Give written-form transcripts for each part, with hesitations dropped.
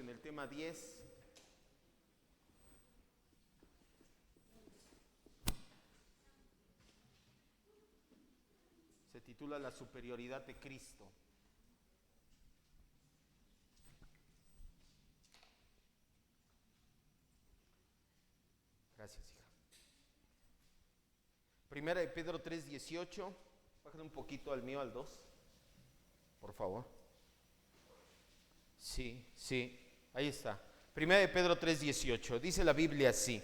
en el tema 10. Se titula La superioridad de Cristo. Gracias, hija. Primera de Pedro 3:18. Bájale un poquito al mío, al 2, por favor. Sí, ahí está. Primera de Pedro 3:18. Dice la Biblia así: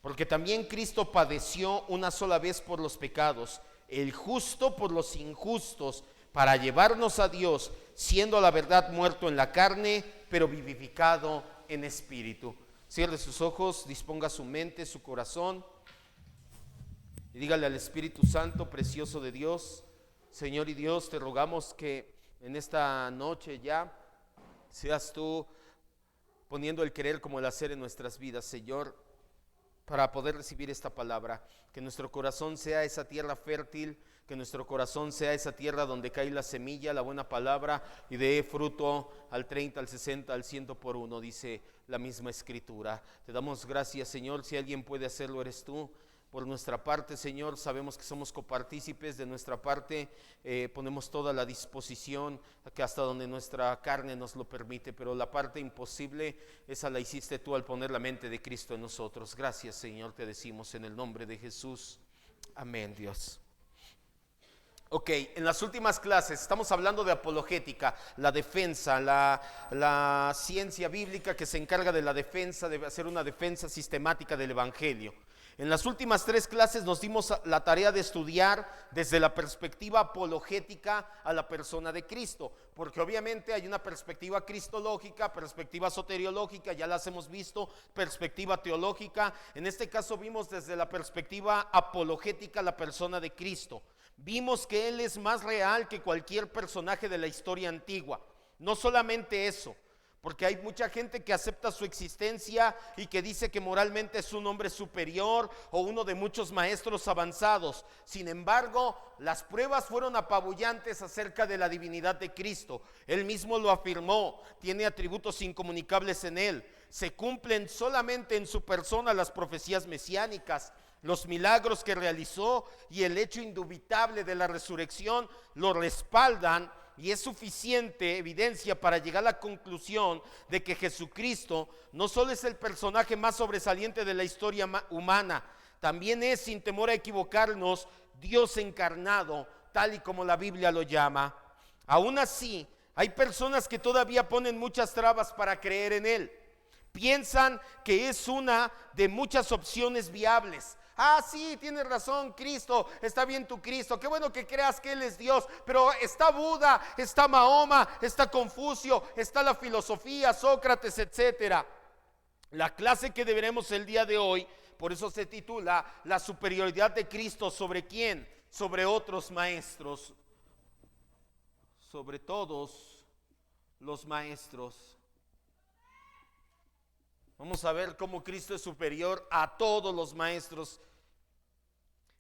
porque también Cristo padeció una sola vez por los pecados, el justo por los injustos, para llevarnos a Dios, siendo a la verdad muerto en la carne, pero vivificado en espíritu. Cierre sus ojos, disponga su mente, su corazón, y dígale al Espíritu Santo, precioso de Dios: Señor y Dios, te rogamos que en esta noche ya seas tú poniendo el querer como el hacer en nuestras vidas, Señor, para poder recibir esta palabra. Que nuestro corazón sea esa tierra fértil, que nuestro corazón sea esa tierra donde cae la semilla, la buena palabra, y dé fruto al 30, al 60, al 100 por uno, dice la misma Escritura. Te damos gracias, Señor. Si alguien puede hacerlo, eres tú. Por nuestra parte, Señor, sabemos que somos copartícipes. De nuestra parte ponemos toda la disposición, que hasta donde nuestra carne nos lo permite, pero la parte imposible, esa la hiciste tú al poner la mente de Cristo en nosotros. Gracias, Señor, te decimos en el nombre de Jesús. Amén, Dios. Ok, en las últimas clases estamos hablando de apologética, la defensa, la ciencia bíblica que se encarga de la defensa, de hacer una defensa sistemática del Evangelio. En las últimas 3 clases nos dimos la tarea de estudiar desde la perspectiva apologética a la persona de Cristo, porque obviamente hay una perspectiva cristológica, perspectiva soteriológica, ya las hemos visto, perspectiva teológica. En este caso vimos desde la perspectiva apologética la persona de Cristo. Vimos que Él es más real que cualquier personaje de la historia antigua. No solamente eso, porque hay mucha gente que acepta su existencia y que dice que moralmente es un hombre superior o uno de muchos maestros avanzados. Sin embargo, las pruebas fueron apabullantes acerca de la divinidad de Cristo. Él mismo lo afirmó, tiene atributos incomunicables en Él. Se cumplen solamente en su persona las profecías mesiánicas. Los milagros que realizó y el hecho indubitable de la resurrección lo respaldan, y es suficiente evidencia para llegar a la conclusión de que Jesucristo no solo es el personaje más sobresaliente de la historia humana, también es, sin temor a equivocarnos, Dios encarnado, tal y como la Biblia lo llama. Aún así, hay personas que todavía ponen muchas trabas para creer en Él. Piensan que es una de muchas opciones viables. Ah, sí, tienes razón, Cristo, está bien tu Cristo, qué bueno que creas que Él es Dios, pero está Buda, está Mahoma, está Confucio, está la filosofía, Sócrates, etcétera. La clase que veremos el día de hoy, por eso se titula La superioridad de Cristo. ¿Sobre quién? Sobre otros maestros, sobre todos los maestros. Vamos a ver cómo Cristo es superior a todos los maestros.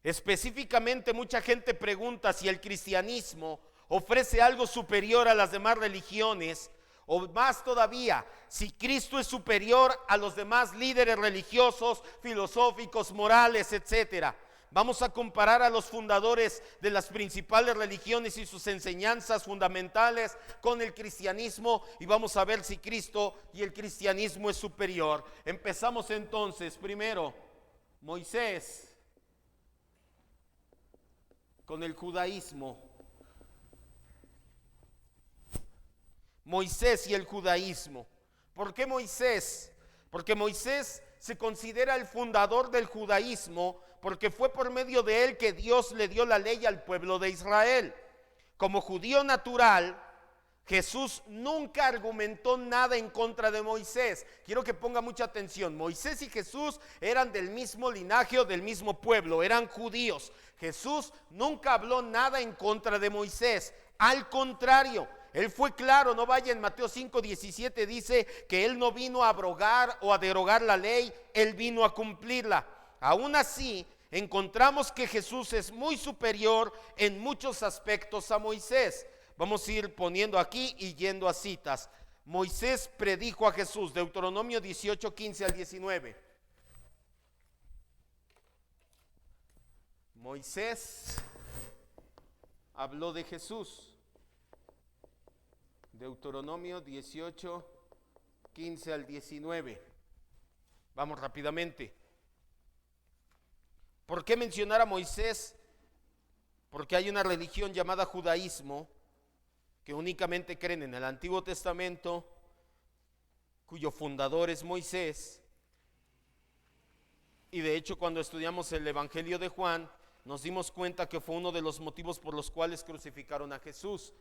Específicamente, mucha gente pregunta si el cristianismo ofrece algo superior a las demás religiones, o más todavía, si Cristo es superior a los demás líderes religiosos, filosóficos, morales, etcétera. Vamos a comparar a los fundadores de las principales religiones y sus enseñanzas fundamentales con el cristianismo, y vamos a ver si Cristo y el cristianismo es superior. Empezamos entonces, primero, Moisés con el judaísmo. Moisés y el judaísmo. ¿Por qué Moisés? Porque Moisés se considera el fundador del judaísmo, porque fue por medio de él que Dios le dio la ley al pueblo de Israel. Como judío natural, Jesús nunca argumentó nada en contra de Moisés. Quiero que ponga mucha atención. Moisés y Jesús eran del mismo linaje o del mismo pueblo, eran judíos. Jesús nunca habló nada en contra de Moisés. Al contrario, él fue claro. No vaya, en Mateo 5:17 dice que él no vino a abrogar o a derogar la ley, él vino a cumplirla. Aún así, encontramos que Jesús es muy superior en muchos aspectos a Moisés. Vamos a ir poniendo aquí y yendo a citas. Moisés predijo a Jesús, Deuteronomio 18, 15 al 19. Moisés habló de Jesús. Deuteronomio 18, 15 al 19. Vamos rápidamente. ¿Por qué mencionar a Moisés? Porque hay una religión llamada judaísmo que únicamente creen en el Antiguo Testamento, cuyo fundador es Moisés. Y de hecho, cuando estudiamos el Evangelio de Juan, nos dimos cuenta que fue uno de los motivos por los cuales crucificaron a Jesús,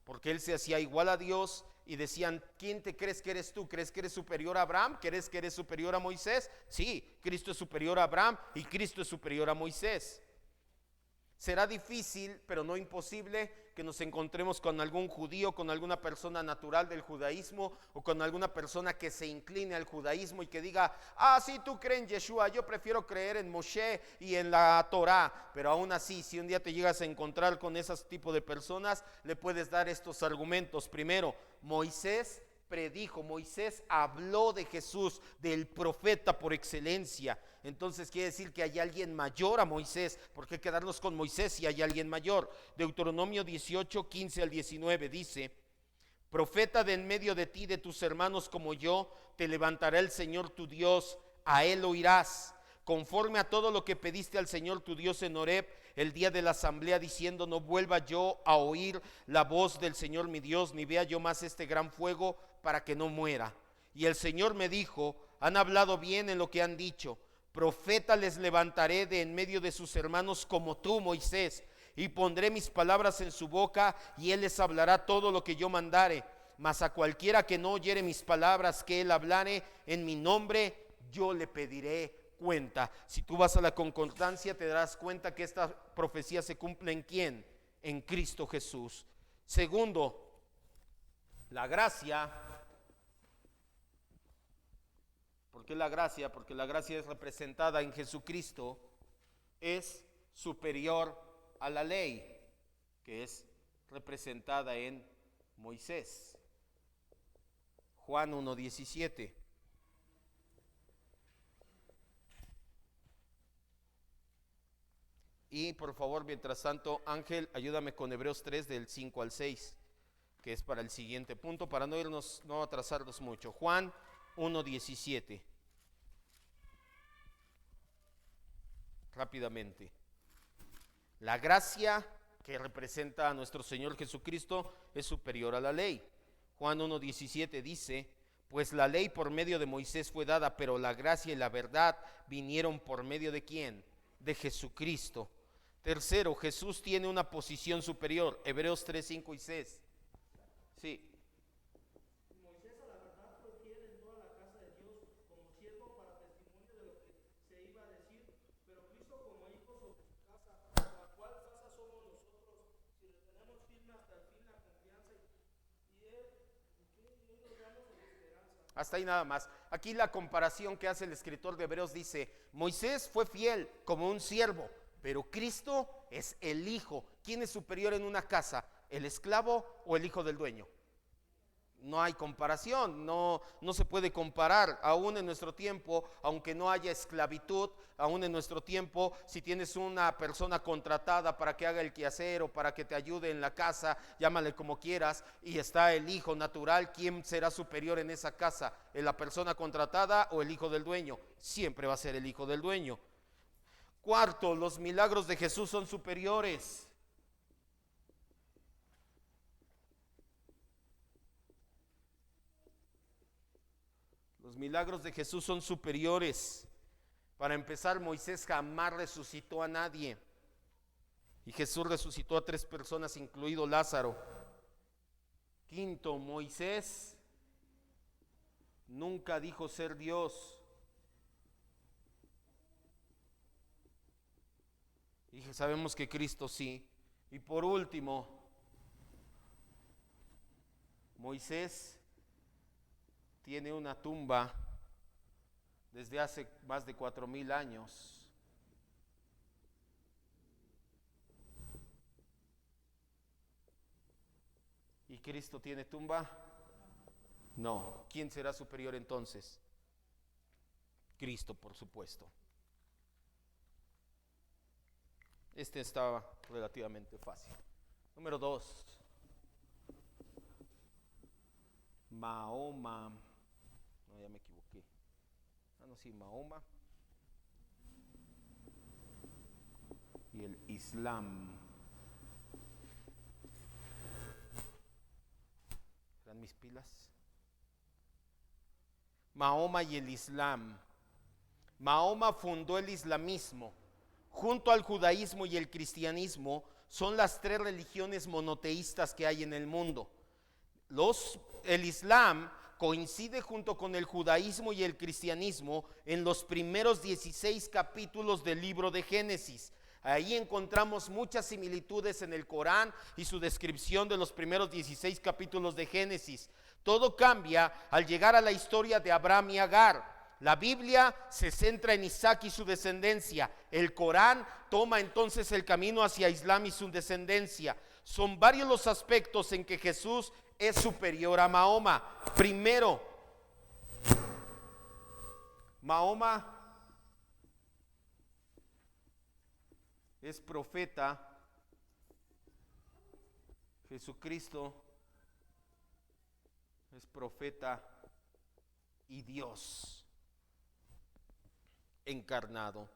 porque él se hacía igual a Dios y decían: ¿quién te crees que eres tú? ¿Crees que eres superior a Abraham? ¿Crees que eres superior a Moisés? Sí, Cristo es superior a Abraham y Cristo es superior a Moisés. Será difícil, pero no imposible, que nos encontremos con algún judío, con alguna persona natural del judaísmo o con alguna persona que se incline al judaísmo y que diga: sí, tú crees en Yeshua, yo prefiero creer en Moshe y en la Torá. Pero aún así, si un día te llegas a encontrar con ese tipo de personas, le puedes dar estos argumentos. Primero, Moisés predijo, Moisés habló de Jesús, del profeta por excelencia. Entonces quiere decir que hay alguien mayor a Moisés. ¿Por qué quedarnos con Moisés si hay alguien mayor? Deuteronomio 18, 15 al 19 dice: profeta de en medio de ti, de tus hermanos como yo, te levantará el Señor tu Dios, a él oirás, conforme a todo lo que pediste al Señor tu Dios en Horeb, el día de la asamblea, diciendo: no vuelva yo a oír la voz del Señor mi Dios, ni vea yo más este gran fuego, para que no muera. Y el Señor me dijo: han hablado bien en lo que han dicho. Profeta les levantaré de en medio de sus hermanos como tú, Moisés, y pondré mis palabras en su boca, y él les hablará todo lo que yo mandare. Mas a cualquiera que no oyere mis palabras que él hablare en mi nombre, yo le pediré cuenta. Si tú vas a la concordancia, te darás cuenta que esta profecía se cumple ¿en quién? En Cristo Jesús. Segundo, la gracia. ¿Por qué la gracia? Porque la gracia es representada en Jesucristo, es superior a la ley, que es representada en Moisés. Juan 1:17. Y por favor, mientras tanto, Ángel, ayúdame con Hebreos 3 del 5 al 6, que es para el siguiente punto, para no atrasarnos mucho. Juan 1:17. Rápidamente. La gracia que representa a nuestro Señor Jesucristo es superior a la ley. Juan 1:17 dice: pues la ley por medio de Moisés fue dada, pero la gracia y la verdad vinieron por medio ¿de quién? De Jesucristo. Tercero, Jesús tiene una posición superior. Hebreos 3, 5 y 6. Sí. Moisés a la verdad fue fiel en toda la casa de Dios como siervo para testimonio de lo que se iba a decir, pero Cristo como hijo sobre su casa, la cual casa somos nosotros, si le tenemos firme hasta el fin la confianza y él nos damos en esperanza. Hasta ahí nada más. Aquí la comparación que hace el escritor de Hebreos dice: Moisés fue fiel como un siervo, pero Cristo es el hijo. ¿Quién es superior en una casa? ¿El esclavo o el hijo del dueño? No hay comparación, no se puede comparar. Aún en nuestro tiempo, aunque no haya esclavitud, aún en nuestro tiempo, si tienes una persona contratada para que haga el quehacer o para que te ayude en la casa, llámale como quieras, y está el hijo natural, ¿quién será superior en esa casa? ¿La persona contratada o el hijo del dueño? Siempre va a ser el hijo del dueño. Cuarto, los milagros de Jesús son superiores. Los milagros de Jesús son superiores. Para empezar, Moisés jamás resucitó a nadie. Y Jesús resucitó a 3 personas, incluido Lázaro. Quinto, Moisés nunca dijo ser Dios. Y sabemos que Cristo sí. Y por último, Moisés tiene una tumba desde hace más de 4,000 años. ¿Y Cristo tiene tumba? No. ¿Quién será superior entonces? Cristo, por supuesto. Este estaba relativamente fácil. Número 2. Mahoma. No, ya me equivoqué. No, sí, Mahoma y el Islam. ¿Serán mis pilas? Mahoma y el Islam. Mahoma fundó el islamismo. Junto al judaísmo y el cristianismo son las tres religiones monoteístas que hay en el mundo. El Islam coincide junto con el judaísmo y el cristianismo en los primeros 16 capítulos del libro de Génesis. Ahí encontramos muchas similitudes en el Corán y su descripción de los primeros 16 capítulos de Génesis. Todo cambia al llegar a la historia de Abraham y Agar. La Biblia se centra en Isaac y su descendencia. El Corán toma entonces el camino hacia Islam y su descendencia. Son varios los aspectos en que Jesús es superior a Mahoma. Primero, Mahoma es profeta. Jesucristo es profeta y Dios encarnado.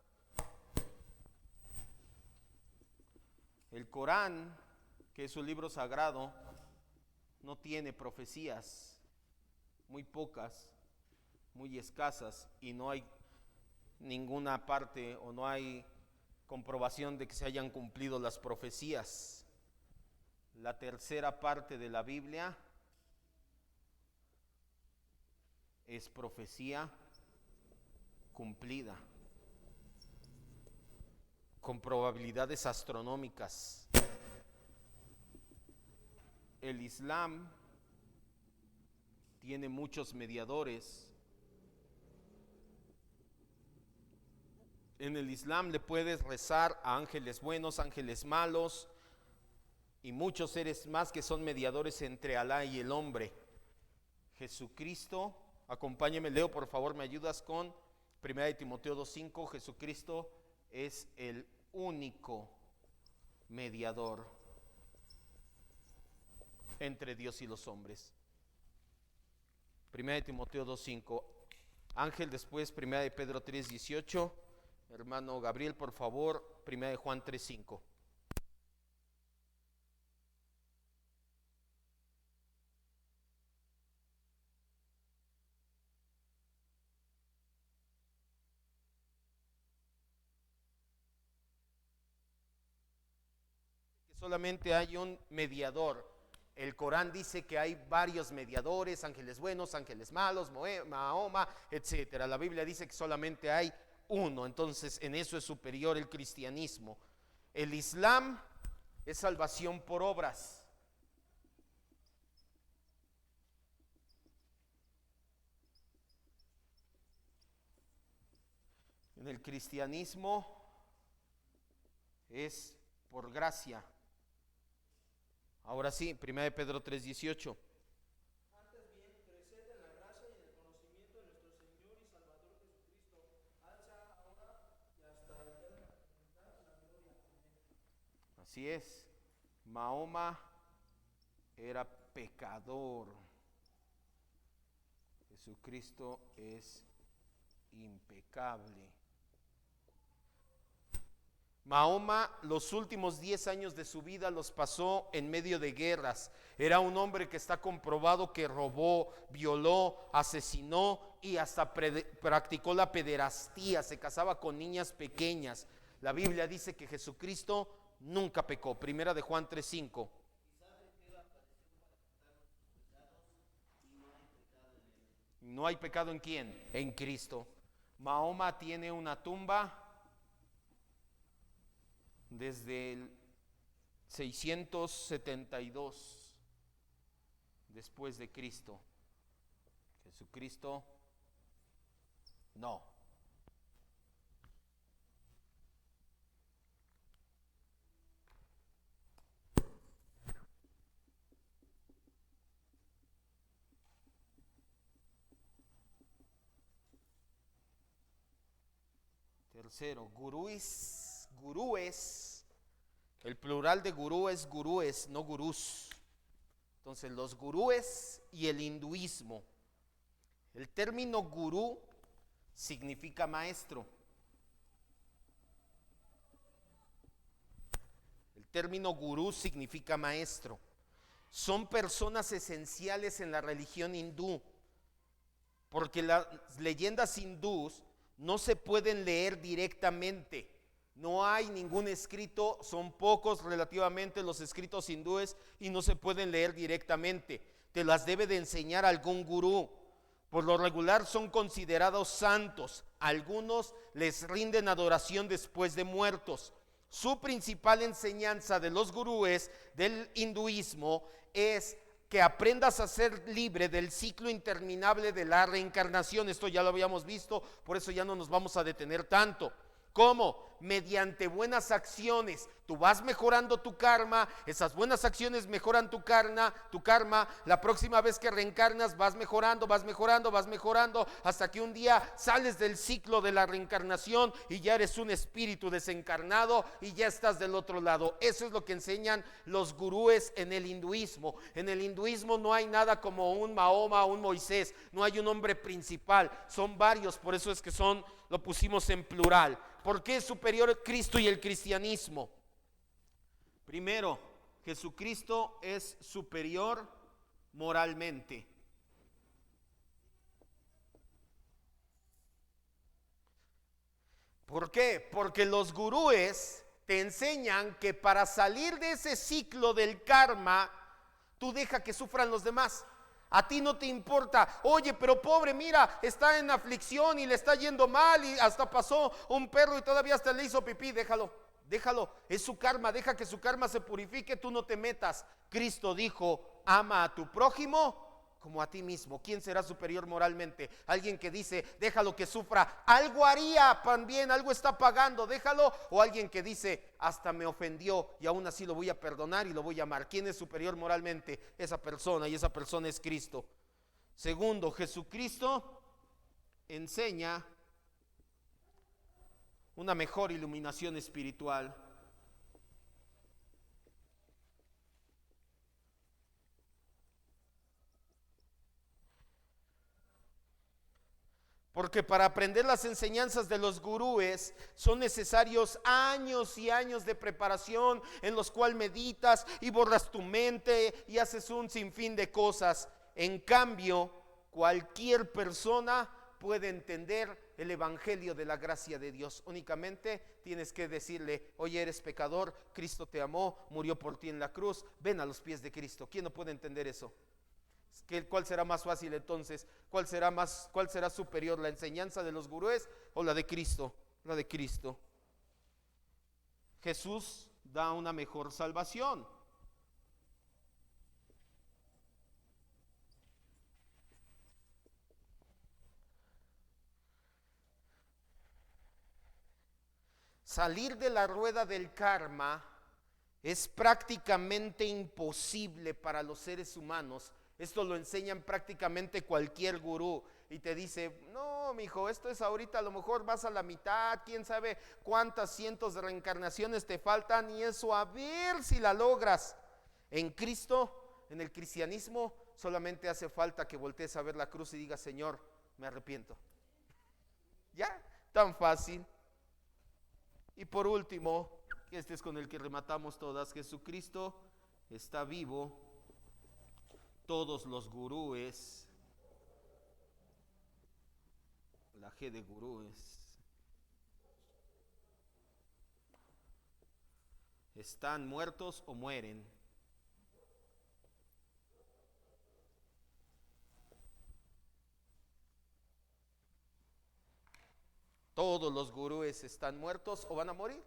El Corán, que es un libro sagrado, no tiene profecías, muy pocas, muy escasas, y no hay ninguna parte o no hay comprobación de que se hayan cumplido las profecías. La tercera parte de la Biblia es profecía cumplida, con probabilidades astronómicas. El Islam tiene muchos mediadores. En el Islam le puedes rezar a ángeles buenos, ángeles malos y muchos seres más que son mediadores entre Alá y el hombre. Jesucristo, acompáñame, Leo, por favor, me ayudas con 1 Timoteo 2:5. Jesucristo es el único mediador entre Dios y los hombres. 1 Timoteo 2:5. Ángel, después 1 Pedro 3:18. Hermano Gabriel, por favor, 1 Juan 3:5. Solamente hay un mediador. El Corán dice que hay varios mediadores, ángeles buenos, ángeles malos, Mahoma, etcétera. La Biblia dice que solamente hay uno, entonces en eso es superior el cristianismo. El Islam es salvación por obras. En el cristianismo es por gracia. Ahora sí, 1 Pedro 3:18. Antes bien, creced en la gracia y en el conocimiento de nuestro Señor y Salvador Jesucristo. Alza ahora y hasta la eternidad la gloria. Amén. Así es. Mahoma era pecador. Jesucristo es impecable. Mahoma los últimos 10 años de su vida los pasó en medio de guerras. Era un hombre que está comprobado que robó, violó, asesinó y hasta practicó la pederastía, se casaba con niñas pequeñas. La Biblia dice que Jesucristo nunca pecó. Primera de Juan 3:5. ¿No hay pecado en quién? En Cristo. Mahoma tiene una tumba desde el 672 después de Cristo. Jesucristo no. Tercero, gurúes. El plural de gurú es gurúes, no gurús. Entonces, los gurúes y el hinduismo. El término gurú significa maestro. El término gurú significa maestro. Son personas esenciales en la religión hindú, porque las leyendas hindús no se pueden leer directamente. No hay ningún escrito, son pocos relativamente los escritos hindúes y no se pueden leer directamente. Te las debe de enseñar algún gurú. Por lo regular son considerados santos. Algunos les rinden adoración después de muertos. Su principal enseñanza de los gurúes del hinduismo es que aprendas a ser libre del ciclo interminable de la reencarnación. Esto ya lo habíamos visto, por eso ya no nos vamos a detener tanto. ¿Cómo? Mediante buenas acciones. Tú vas mejorando tu karma, esas buenas acciones mejoran tu karma. La próxima vez que reencarnas vas mejorando, hasta que un día sales del ciclo de la reencarnación y ya eres un espíritu desencarnado y ya estás del otro lado. Eso es lo que enseñan los gurúes en el hinduismo. En el hinduismo no hay nada como un Mahoma, un Moisés, no hay un hombre principal, son varios, por eso es que lo pusimos en plural. ¿Por qué es superior Cristo y el cristianismo? Primero, Jesucristo es superior moralmente. ¿Por qué? Porque los gurúes te enseñan que para salir de ese ciclo del karma, tú deja que sufran los demás. A ti no te importa, oye, pero pobre, mira, está en aflicción y le está yendo mal y hasta pasó un perro y todavía hasta le hizo pipí. Déjalo, es su karma, deja que su karma se purifique, tú no te metas. Cristo dijo, ama a tu prójimo como a ti mismo. ¿Quién será superior moralmente? Alguien que dice, déjalo que sufra, algo haría también, algo está pagando, déjalo. O alguien que dice, hasta me ofendió y aún así lo voy a perdonar y lo voy a amar. ¿Quién es superior moralmente? Esa persona, y esa persona es Cristo. Segundo, Jesucristo enseña una mejor iluminación espiritual. Porque para aprender las enseñanzas de los gurúes son necesarios años y años de preparación en los cuales meditas y borras tu mente y haces un sinfín de cosas. En cambio, cualquier persona puede entender el evangelio de la gracia de Dios. Únicamente tienes que decirle, oye, eres pecador, Cristo te amó, murió por ti en la cruz, ven a los pies de Cristo. ¿Quién no puede entender eso? ¿Cuál será más fácil entonces? ¿Cuál será superior, la enseñanza de los gurúes o la de Cristo? La de Cristo. Jesús da una mejor salvación. Salir de la rueda del karma es prácticamente imposible para los seres humanos. Esto lo enseñan prácticamente cualquier gurú y te dice, no, mijo, esto es ahorita, a lo mejor vas a la mitad, quién sabe cuántas cientos de reencarnaciones te faltan y eso a ver si la logras. En Cristo, en el cristianismo, solamente hace falta que voltees a ver la cruz y digas, Señor, me arrepiento. Ya, tan fácil. Y por último, este es con el que rematamos todas, Jesucristo está vivo. Todos los gurúes, la G de gurúes, están muertos o mueren. Todos los gurúes están muertos o van a morir.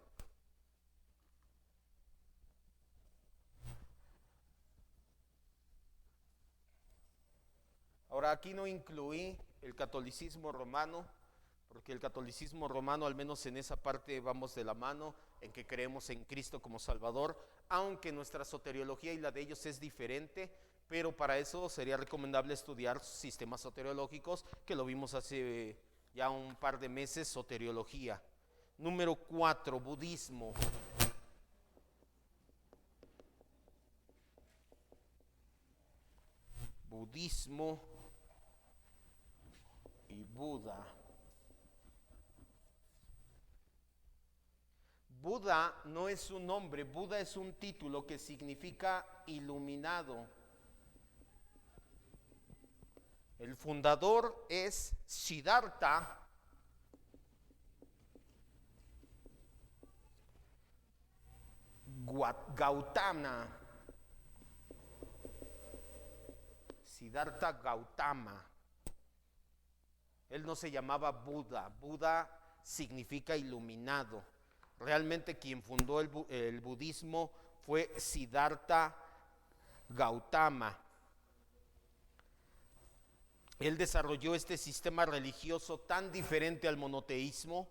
Ahora, aquí no incluí el catolicismo romano, porque el catolicismo romano, al menos en esa parte, vamos de la mano, en que creemos en Cristo como Salvador, aunque nuestra soteriología y la de ellos es diferente, pero para eso sería recomendable estudiar sistemas soteriológicos, que lo vimos hace ya un par de meses, soteriología. Número 4, budismo. Budismo y Buda. Buda no es un nombre, Buda es un título que significa iluminado. El fundador es Siddhartha Gautama. Siddhartha Gautama. Él no se llamaba Buda. Buda significa iluminado. Realmente quien fundó el budismo fue Siddhartha Gautama. Él desarrolló este sistema religioso tan diferente al monoteísmo,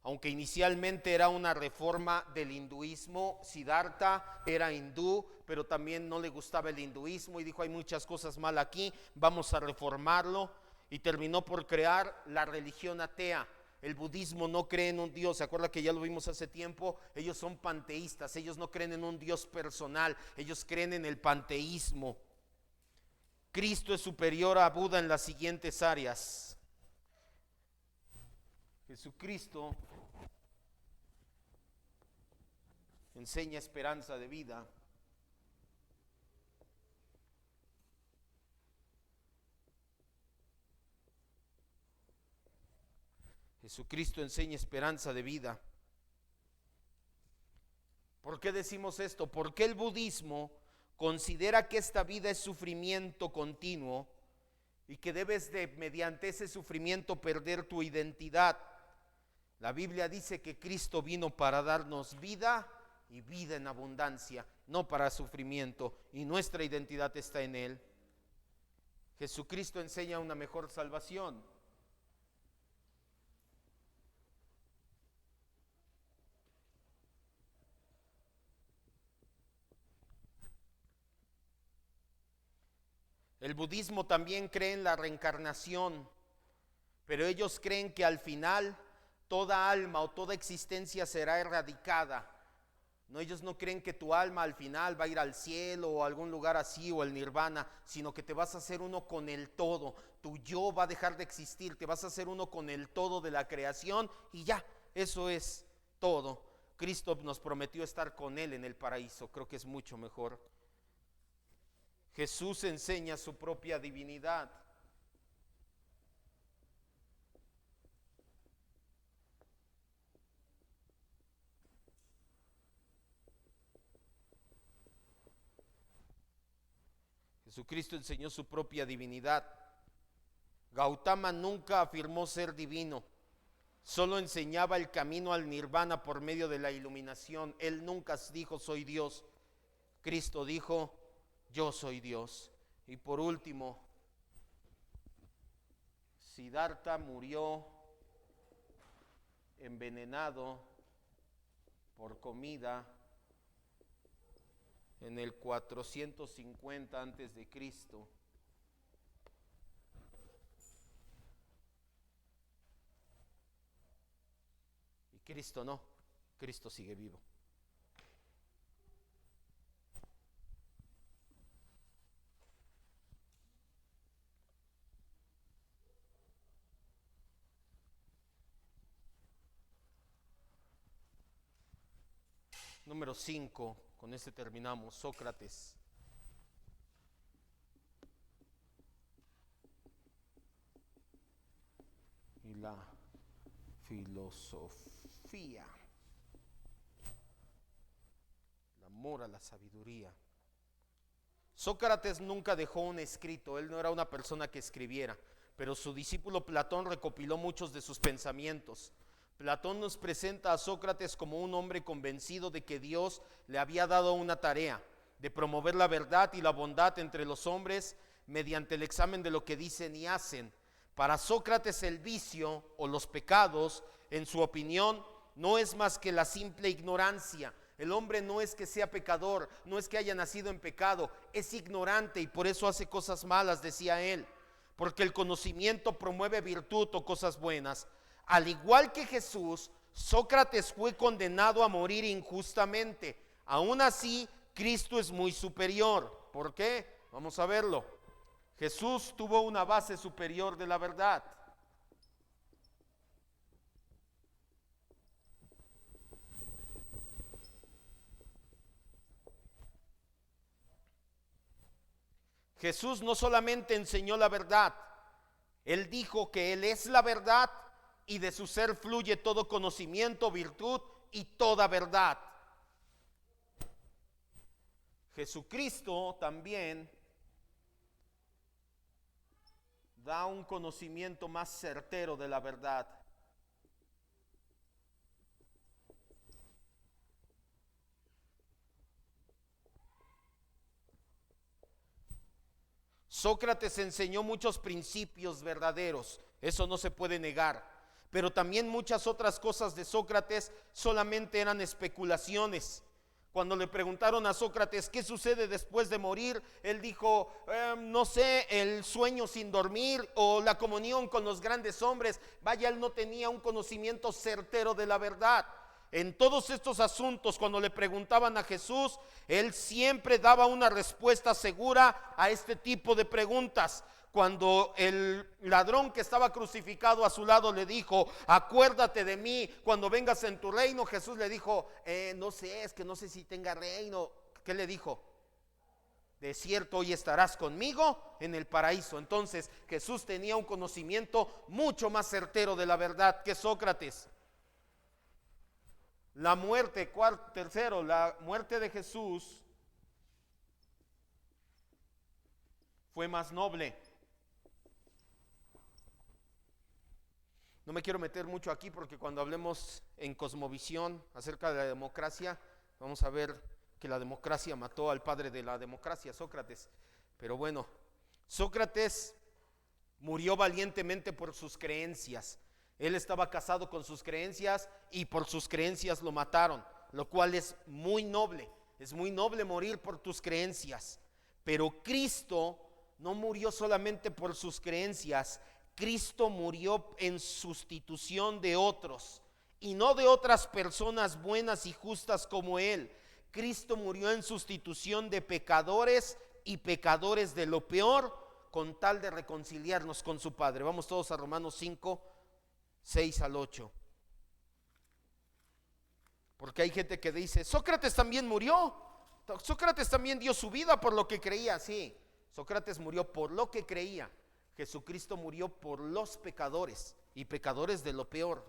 aunque inicialmente era una reforma del hinduismo. Siddhartha era hindú, pero también no le gustaba el hinduismo y dijo: hay muchas cosas mal aquí, vamos a reformarlo, y terminó por crear la religión atea. El budismo no cree en un Dios, ¿se acuerda que ya lo vimos hace tiempo? Ellos son panteístas, ellos no creen en un Dios personal, ellos creen en el panteísmo. Cristo es superior a Buda en las siguientes áreas. Jesucristo enseña esperanza de vida. Jesucristo enseña esperanza de vida. ¿Por qué decimos esto? Porque el budismo considera que esta vida es sufrimiento continuo y que debes de, mediante ese sufrimiento, perder tu identidad. La Biblia dice que Cristo vino para darnos vida y vida en abundancia, no para sufrimiento, y nuestra identidad está en Él. Jesucristo enseña una mejor salvación. El budismo también cree en la reencarnación, pero ellos creen que al final toda alma o toda existencia será erradicada. No, ellos no creen que tu alma al final va a ir al cielo o a algún lugar así, o el nirvana, sino que te vas a hacer uno con el todo. Tu yo va a dejar de existir, te vas a hacer uno con el todo de la creación y ya, eso es todo. Cristo nos prometió estar con Él en el paraíso, creo que es mucho mejor. Jesús enseña su propia divinidad. Jesucristo enseñó su propia divinidad. Gautama nunca afirmó ser divino, solo enseñaba el camino al nirvana por medio de la iluminación. Él nunca dijo soy Dios. Cristo dijo yo soy Dios. Y por último, Siddhartha murió envenenado por comida en el 450 antes de Cristo. Y Cristo no, Cristo sigue vivo. Número 5, con este terminamos, Sócrates. Y la filosofía, el amor a la sabiduría. Sócrates nunca dejó un escrito, él no era una persona que escribiera, pero su discípulo Platón recopiló muchos de sus pensamientos. Platón nos presenta a Sócrates como un hombre convencido de que Dios le había dado una tarea de promover la verdad y la bondad entre los hombres mediante el examen de lo que dicen y hacen. Para Sócrates el vicio o los pecados, en su opinión, no es más que la simple ignorancia. El hombre no es que sea pecador, no es que haya nacido en pecado, es ignorante y por eso hace cosas malas, decía él, porque el conocimiento promueve virtud o cosas buenas. Al igual que Jesús, Sócrates fue condenado a morir injustamente. Aún así, Cristo es muy superior. ¿Por qué? Vamos a verlo. Jesús tuvo una base superior de la verdad. Jesús no solamente enseñó la verdad, Él dijo que Él es la verdad y de su ser fluye todo conocimiento, virtud y toda verdad. Jesucristo también da un conocimiento más certero de la verdad. Sócrates enseñó muchos principios verdaderos, eso no se puede negar, pero también muchas otras cosas de Sócrates solamente eran especulaciones. Cuando le preguntaron a Sócrates qué sucede después de morir, él dijo, no sé, el sueño sin dormir o la comunión con los grandes hombres. Vaya, él no tenía un conocimiento certero de la verdad. En todos estos asuntos, cuando le preguntaban a Jesús, Él siempre daba una respuesta segura a este tipo de preguntas. Cuando el ladrón que estaba crucificado a su lado le dijo, acuérdate de mí cuando vengas en tu reino, Jesús le dijo, no sé, es que no sé si tenga reino. ¿Qué le dijo? De cierto, hoy estarás conmigo en el paraíso. Entonces Jesús tenía un conocimiento mucho más certero de la verdad que Sócrates. La muerte, tercero, la muerte de Jesús fue más noble. No me quiero meter mucho aquí porque cuando hablemos en cosmovisión acerca de la democracia, vamos a ver que la democracia mató al padre de la democracia, Sócrates. Pero bueno, Sócrates murió valientemente por sus creencias. Él estaba casado con sus creencias y por sus creencias lo mataron, lo cual es muy noble. Es muy noble morir por tus creencias. Pero Cristo no murió solamente por sus creencias. Cristo murió en sustitución de otros y no de otras personas buenas y justas como Él. Cristo murió en sustitución de pecadores y pecadores de lo peor con tal de reconciliarnos con su Padre. Vamos todos a Romanos 5, 6 al 8. Porque hay gente que dice, Sócrates también murió, Sócrates también dio su vida por lo que creía. Sí, Sócrates murió por lo que creía. Jesucristo murió por los pecadores y pecadores de lo peor,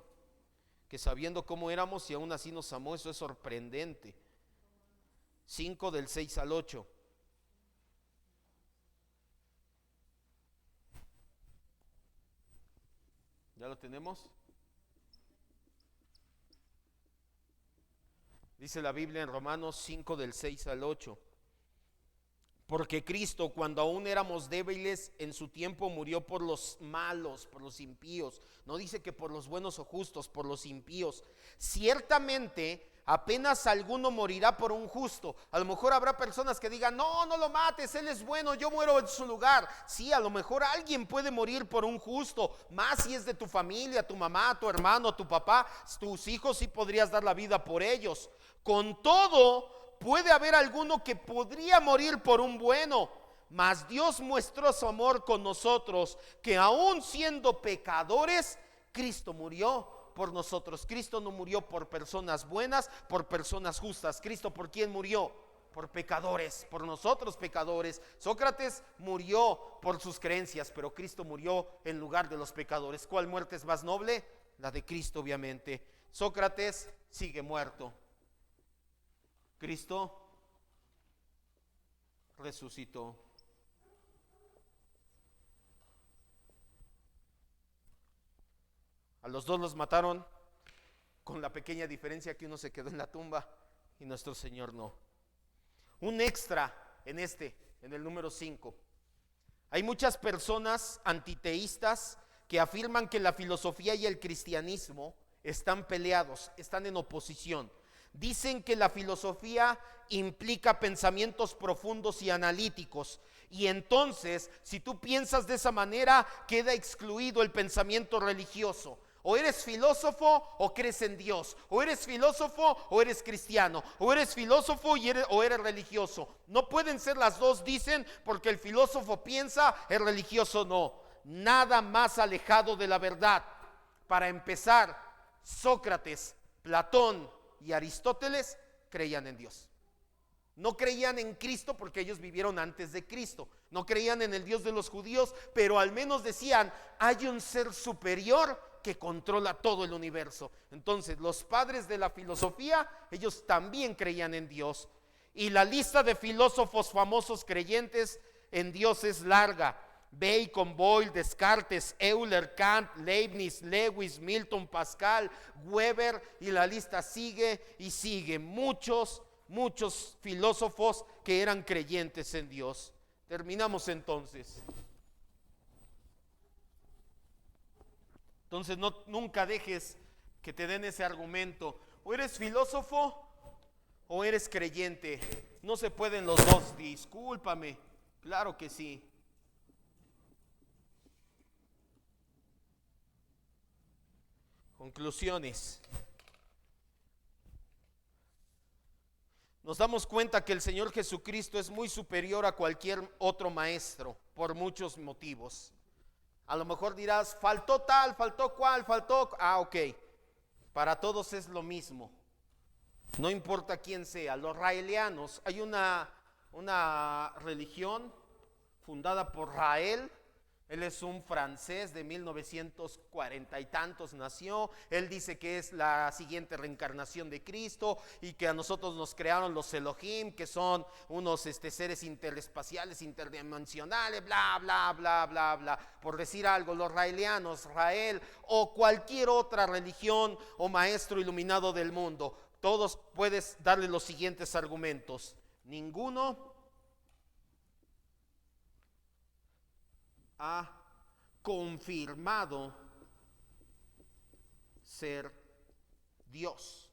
que sabiendo cómo éramos y aún así nos amó. Eso es sorprendente. 5 del 6 al 8. ¿Ya lo tenemos? Dice la Biblia en Romanos 5 del 6 al 8. Porque Cristo, cuando aún éramos débiles, en su tiempo murió por los malos, por los impíos. No dice que por los buenos o justos, por los impíos. Ciertamente, apenas alguno morirá por un justo. A lo mejor habrá personas que digan, no, no lo mates, él es bueno, yo muero en su lugar. Sí, a lo mejor alguien puede morir por un justo, más si es de tu familia, tu mamá, tu hermano, tu papá, tus hijos, sí podrías dar la vida por ellos. Con todo, puede haber alguno que podría morir por un bueno, mas Dios muestró su amor con nosotros, que aún siendo pecadores, Cristo murió por nosotros. Cristo no murió por personas buenas, por personas justas. Cristo, ¿por quién murió? Por pecadores, por nosotros pecadores. Sócrates murió por sus creencias, pero Cristo murió en lugar de los pecadores. ¿Cuál muerte es más noble? La de Cristo, obviamente. Sócrates sigue muerto. Cristo resucitó. A los dos los mataron, con la pequeña diferencia que uno se quedó en la tumba y nuestro Señor no. Un extra en el número 5. Hay muchas personas antiteístas que afirman que la filosofía y el cristianismo están peleados, están en oposición. Dicen que la filosofía implica pensamientos profundos y analíticos, y entonces, si tú piensas de esa manera, queda excluido el pensamiento religioso. O eres filósofo o crees en Dios. O eres filósofo o eres cristiano. O eres filósofo o eres religioso. No pueden ser las dos, dicen, porque el filósofo piensa, el religioso no. Nada más alejado de la verdad. Para empezar, Sócrates, Platón y Aristóteles creían en Dios. No creían en Cristo porque ellos vivieron antes de Cristo. No creían en el Dios de los judíos, pero al menos decían, hay un ser superior que controla todo el universo. Entonces, los padres de la filosofía, ellos también creían en Dios. Y la lista de filósofos famosos creyentes en Dios es larga. Bacon, Boyle, Descartes, Euler, Kant, Leibniz, Lewis, Milton, Pascal, Weber, y la lista sigue y sigue. Muchos filósofos que eran creyentes en Dios. Terminamos entonces. Entonces nunca dejes que te den ese argumento. O eres filósofo o eres creyente. No se pueden los dos. Discúlpame. Claro que sí. Conclusiones. Nos damos cuenta que el Señor Jesucristo es muy superior a cualquier otro maestro por muchos motivos. A lo mejor dirás, faltó tal, faltó cual, faltó... ok, para todos es lo mismo. No importa quién sea. Los raelianos, hay una religión fundada por Rael. Él es un francés de 1940 y tantos nació. Él dice que es la siguiente reencarnación de Cristo y que a nosotros nos crearon los Elohim, que son unos seres interespaciales, interdimensionales, bla, bla, bla, bla, bla. Por decir algo, los raelianos, Rael o cualquier otra religión o maestro iluminado del mundo, todos puedes darle los siguientes argumentos. Ninguno ha confirmado ser Dios.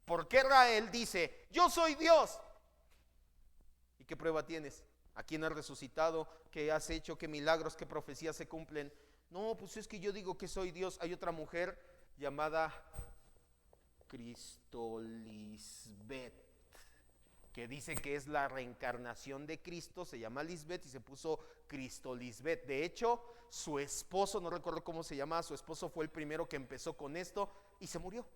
¿Por qué Rael dice, yo soy Dios? ¿Y qué prueba tienes? ¿A quién has resucitado? ¿Qué has hecho? ¿Qué milagros? ¿Qué profecías se cumplen? No, pues es que yo digo que soy Dios. Hay otra mujer llamada Cristolisbet, que dice que es la reencarnación de Cristo. Se llama Lisbeth y se puso Cristolisbet. De hecho, su esposo, no recuerdo cómo se llamaba, su esposo fue el primero que empezó con esto y se murió.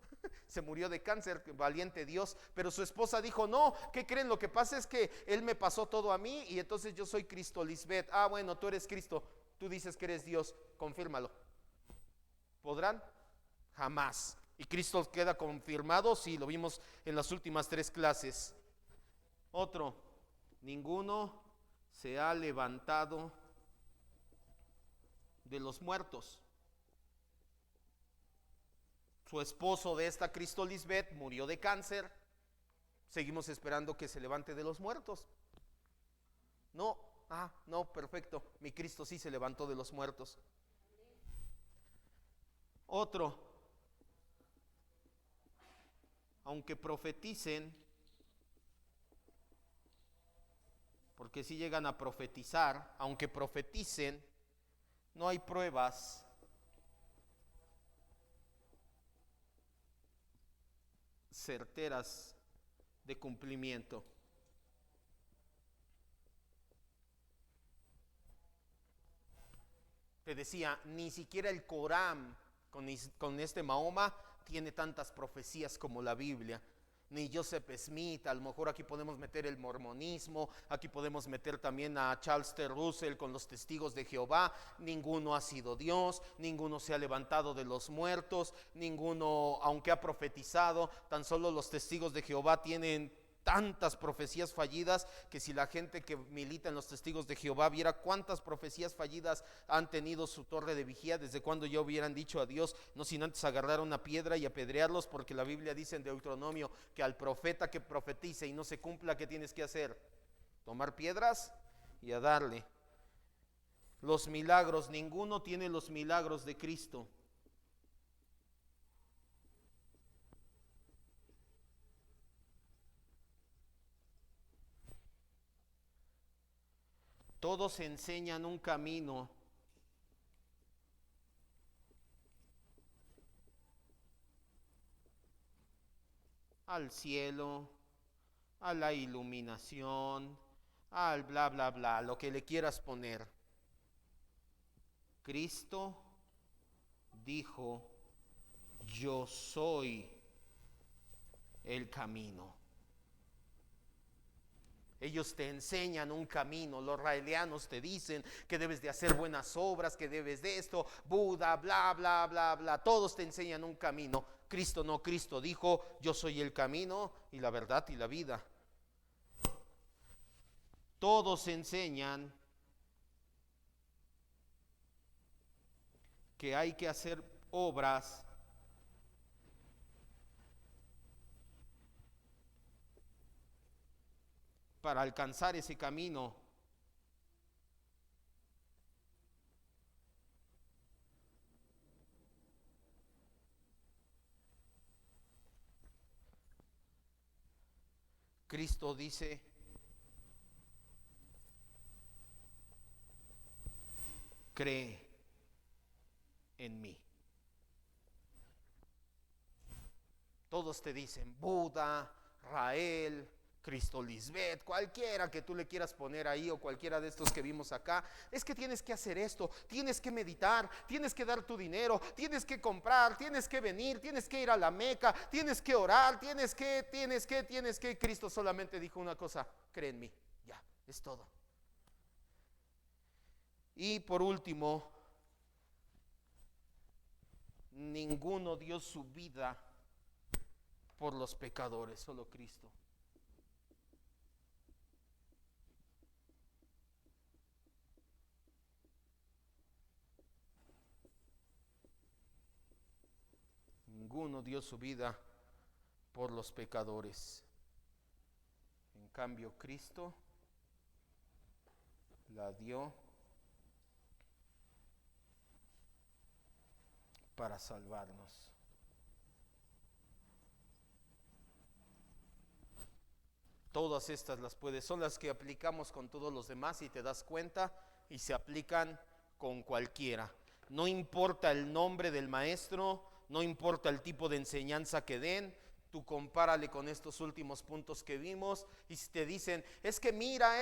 Se murió de cáncer, valiente Dios. Pero su esposa dijo, no, ¿qué creen? Lo que pasa es que él me pasó todo a mí y entonces yo soy Cristolisbet. Bueno, tú eres Cristo, tú dices que eres Dios, confírmalo. ¿Podrán? Jamás. ¿Y Cristo queda confirmado? Sí, lo vimos en las últimas 3 clases. Otro, ninguno se ha levantado de los muertos. Su esposo de esta Cristolisbet murió de cáncer. Seguimos esperando que se levante de los muertos. No, no, perfecto. Mi Cristo sí se levantó de los muertos. Otro, aunque profeticen, porque si llegan a profetizar, aunque profeticen, no hay pruebas certeras de cumplimiento. Te decía, ni siquiera el Corán con este Mahoma tiene tantas profecías como la Biblia. Ni Joseph Smith. A lo mejor aquí podemos meter el mormonismo, aquí podemos meter también a Charles T. Russell con los testigos de Jehová. Ninguno ha sido Dios, ninguno se ha levantado de los muertos, ninguno, aunque ha profetizado. Tan solo los testigos de Jehová tienen tantas profecías fallidas que si la gente que milita en los testigos de Jehová viera cuántas profecías fallidas han tenido su torre de vigía, desde cuando ya hubieran dicho a Dios, no sin antes agarrar una piedra y apedrearlos, porque la Biblia dice en Deuteronomio que al profeta que profetice y no se cumpla, ¿qué tienes que hacer? Tomar piedras y a darle. Los milagros, ninguno tiene los milagros de Cristo. Todos enseñan un camino al cielo, a la iluminación, al bla, bla, bla, lo que le quieras poner. Cristo dijo, yo soy el camino. Ellos te enseñan un camino, los raelianos te dicen que debes de hacer buenas obras, que debes de esto, Buda, bla, bla, bla, bla, todos te enseñan un camino. Cristo no, Cristo dijo, yo soy el camino y la verdad y la vida. Todos enseñan que hay que hacer obras para alcanzar ese camino. Cristo dice, cree en mí. Todos te dicen Buda, Rael, Cristo Lisbeth, cualquiera que tú le quieras poner ahí o cualquiera de estos que vimos acá, es que tienes que hacer esto, tienes que meditar, tienes que dar tu dinero, tienes que comprar, tienes que venir, tienes que ir a la Meca, tienes que orar, tienes que. Cristo solamente dijo una cosa, cree en mí, ya, es todo. Y por último, ninguno dio su vida por los pecadores, solo Cristo. Ninguno dio su vida por los pecadores. En cambio, Cristo la dio para salvarnos. Todas estas son las que aplicamos con todos los demás y te das cuenta y se aplican con cualquiera. No importa el nombre del maestro, no importa el tipo de enseñanza que den, tú compárale con estos últimos puntos que vimos y si te dicen, es que mira,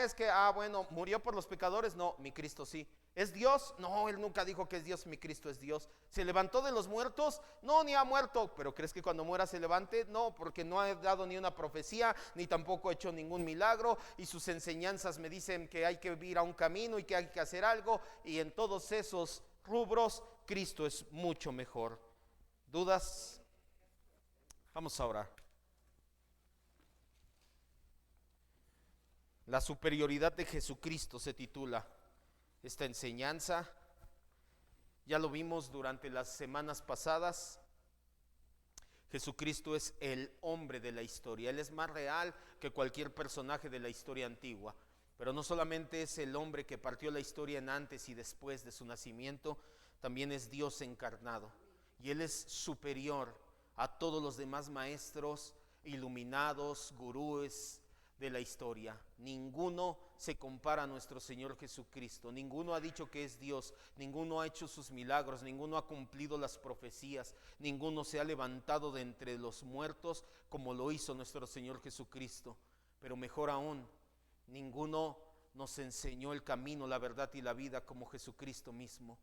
bueno, murió por los pecadores, no, mi Cristo sí. ¿Es Dios? No, Él nunca dijo que es Dios, mi Cristo es Dios. ¿Se levantó de los muertos? No, ni ha muerto. ¿Pero crees que cuando muera se levante? No, porque no ha dado ni una profecía, ni tampoco ha hecho ningún milagro. Y sus enseñanzas me dicen que hay que ir a un camino y que hay que hacer algo. Y en todos esos rubros, Cristo es mucho mejor. ¿Dudas? Vamos a orar. La superioridad de Jesucristo se titula esta enseñanza. Ya lo vimos durante las semanas pasadas. Jesucristo es el hombre de la historia. Él es más real que cualquier personaje de la historia antigua. Pero no solamente es el hombre que partió la historia en antes y después de su nacimiento, también es Dios encarnado. Y Él es superior a todos los demás maestros, iluminados, gurúes de la historia. Ninguno se compara a nuestro Señor Jesucristo. Ninguno ha dicho que es Dios. Ninguno ha hecho sus milagros. Ninguno ha cumplido las profecías. Ninguno se ha levantado de entre los muertos como lo hizo nuestro Señor Jesucristo. Pero mejor aún, ninguno nos enseñó el camino, la verdad y la vida como Jesucristo mismo.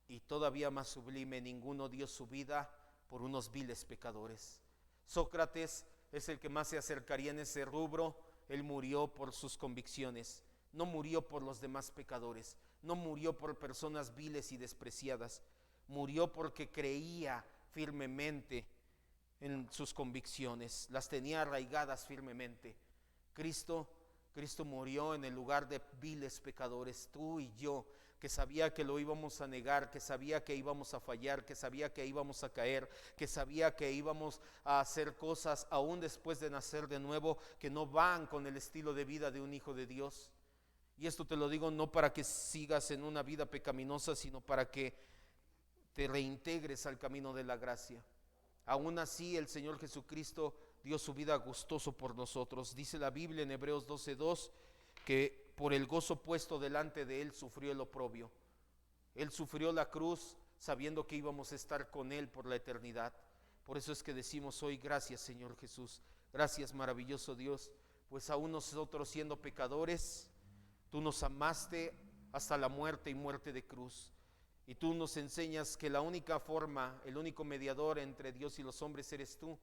Y todavía más sublime, ninguno dio su vida por unos viles pecadores. Sócrates es el que más se acercaría en ese rubro. Él murió por sus convicciones, no murió por los demás pecadores, no murió por personas viles y despreciadas, murió porque creía firmemente en sus convicciones, las tenía arraigadas firmemente. Cristo murió en el lugar de viles pecadores, tú y yo, que sabía que lo íbamos a negar, que sabía que íbamos a fallar, que sabía que íbamos a caer, que sabía que íbamos a hacer cosas aún después de nacer de nuevo que no van con el estilo de vida de un hijo de Dios. Y esto te lo digo no para que sigas en una vida pecaminosa, sino para que te reintegres al camino de la gracia. Aún así el Señor Jesucristo dio su vida gustoso por nosotros. Dice la Biblia en Hebreos 12:2 que por el gozo puesto delante de Él sufrió el oprobio. Él sufrió la cruz sabiendo que íbamos a estar con Él por la eternidad. Por eso es que decimos hoy, gracias Señor Jesús, gracias maravilloso Dios, pues aún nosotros siendo pecadores, tú nos amaste hasta la muerte y muerte de cruz. Y tú nos enseñas que la única forma, el único mediador entre Dios y los hombres eres tú.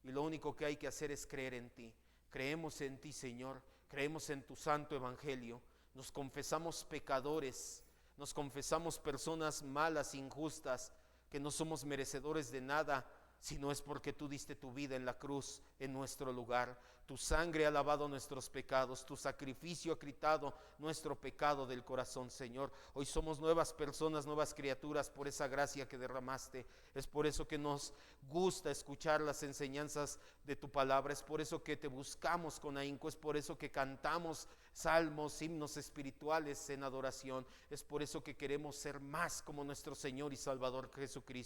Y lo único que hay que hacer es creer en ti. Creemos en ti, Señor. Creemos en tu santo evangelio. Nos confesamos pecadores. Nos confesamos personas malas, injustas, que no somos merecedores de nada, si no es porque tú diste tu vida en la cruz en nuestro lugar. Tu sangre ha lavado nuestros pecados, tu sacrificio ha quitado nuestro pecado del corazón, Señor. Hoy somos nuevas personas, nuevas criaturas por esa gracia que derramaste. Es por eso que nos gusta escuchar las enseñanzas de tu palabra, es por eso que te buscamos con ahínco, es por eso que cantamos salmos, himnos espirituales en adoración, es por eso que queremos ser más como nuestro Señor y Salvador Jesucristo.